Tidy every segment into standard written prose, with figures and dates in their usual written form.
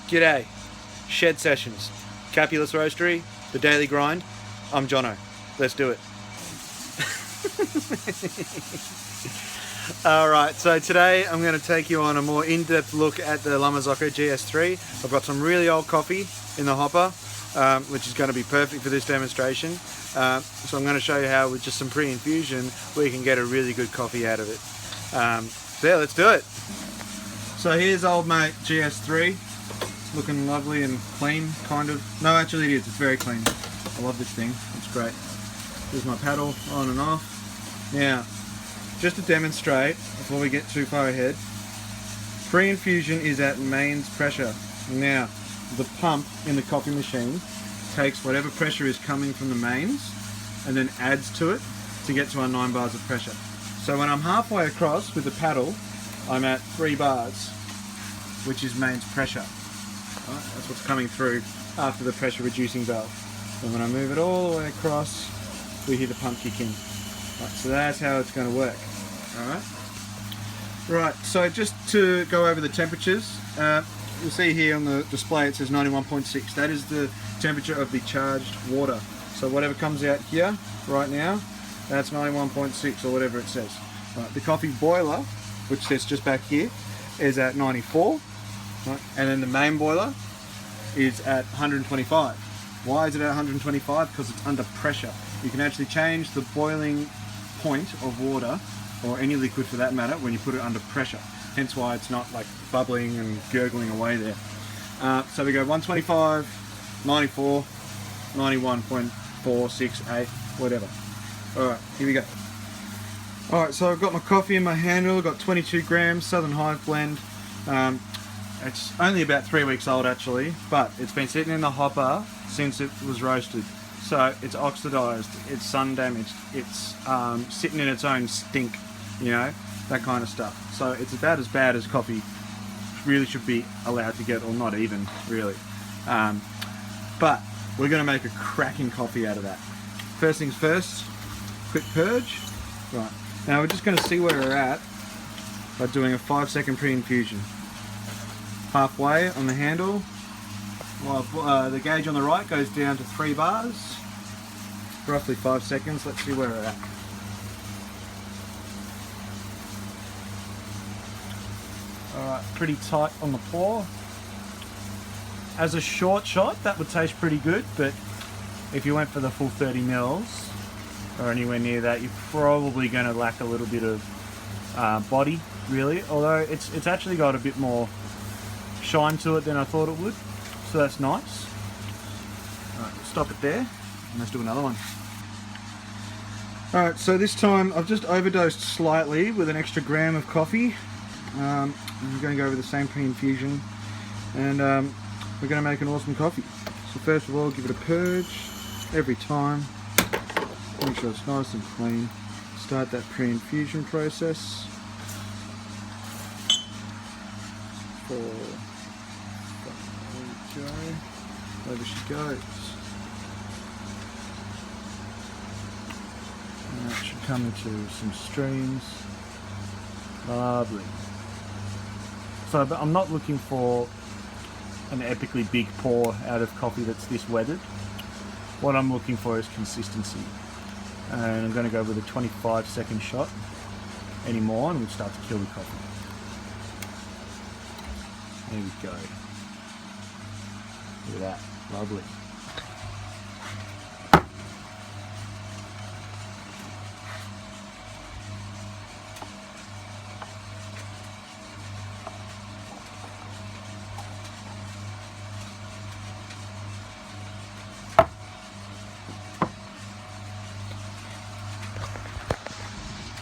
G'day, Shed Sessions, Capulus Roastery, The Daily Grind. I'm Jono. Let's do it. Alright, so today I'm going to take you on a more in-depth look at the Lamazocco GS3. I've got some really old coffee in the hopper, which is going to be perfect for this demonstration. So I'm going to show you how with just some pre-infusion we can get a really good coffee out of it. So yeah, let's do it. So here's old mate GS3. It's looking lovely and clean, kind of. No, actually it is. It's very clean. I love this thing. It's great. Here's my paddle on and off. Now, just to demonstrate, before we get too far ahead, pre-infusion is at mains pressure. Now, the pump in the coffee machine takes whatever pressure is coming from the mains and then adds to it to get to our 9 bars of pressure. So when I'm halfway across with the paddle, I'm at 3 bars, which is mains pressure. Right, that's what's coming through after the pressure reducing valve. And when I move it all the way across, we hear the pump kick in. Right, so that's how it's going to work. Alright. Right, so just to go over the temperatures, you'll see here on the display it says 91.6. That is the temperature of the charged water. So whatever comes out here right now, that's 91.6 or whatever it says. Right, the coffee boiler, which says just back here, is at 94. Right, and then the main boiler is at 125. Why is it at 125? Because it's under pressure. You can actually change the boiling point of water, or any liquid for that matter, when you put it under pressure. Hence why it's not like bubbling and gurgling away there. So we go 125, 94, 91.468, whatever. Alright, here we go. Alright, so I've got my coffee in my handle. I've got 22 grams, Southern Hive blend. It's only about 3 weeks old actually, but it's been sitting in the hopper since it was roasted. So it's oxidized, it's sun damaged, it's sitting in its own stink, you know, that kind of stuff. So it's about as bad as coffee really should be allowed to get, or not even really. But we're going to make a cracking coffee out of that. First things first, quick purge. Right, now we're just going to see where we're at by doing a 5-second pre-infusion. Halfway on the handle, while the gauge on the right goes down to 3 bars, roughly 5 seconds. Let's see where we're at. Alright, pretty tight on the pour. As a short shot, that would taste pretty good, but if you went for the full 30 mils or anywhere near that, you're probably going to lack a little bit of body, really. Although it's actually got a bit more shine to it than I thought it would, so that's nice. Alright, stop it there and let's do another one. Alright, so this time I've just overdosed slightly with an extra gram of coffee. I'm going to go over the same pre-infusion, and we're going to make an awesome coffee. So first of all, give it a purge every time, make sure it's nice and clean. Start that pre-infusion process. 4, 5, there we go. Over she goes. And that should come into some streams. Lovely. So, but I'm not looking for an epically big pour out of coffee that's this weathered. What I'm looking for is consistency. And I'm going to go with a 25-second shot anymore, and we'll start to kill the coffee. There we go. Look at that. Lovely.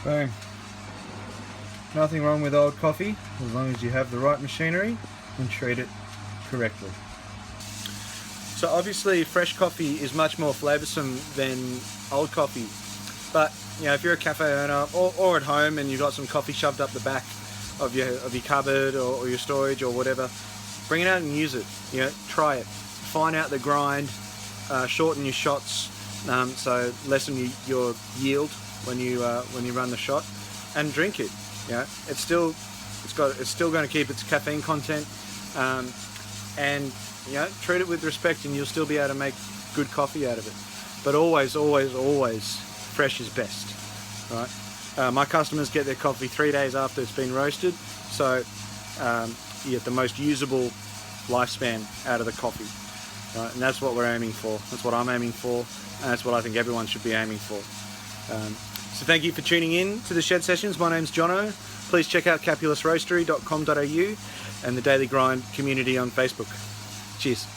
Boom. Nothing wrong with old coffee as long as you have the right machinery and treat it correctly. So obviously fresh coffee is much more flavoursome than old coffee, but you know, if you're a cafe owner or at home and you've got some coffee shoved up the back of your cupboard or your storage or whatever, bring it out and use it. You know, try it, find out the grind, shorten your shots, so lessen your yield when you run the shot, and drink it. You know, it's still going to keep its caffeine content, and treat it with respect, and you'll still be able to make good coffee out of it. But always, always, always, fresh is best, right? My customers get their coffee 3 days after it's been roasted, so you get the most usable lifespan out of the coffee, right? And that's what we're aiming for. That's what I'm aiming for, and that's what I think everyone should be aiming for. So thank you for tuning in to the Shed Sessions. My name's Jono. Please check out capulusroastery.com.au and the Daily Grind community on Facebook. Cheers.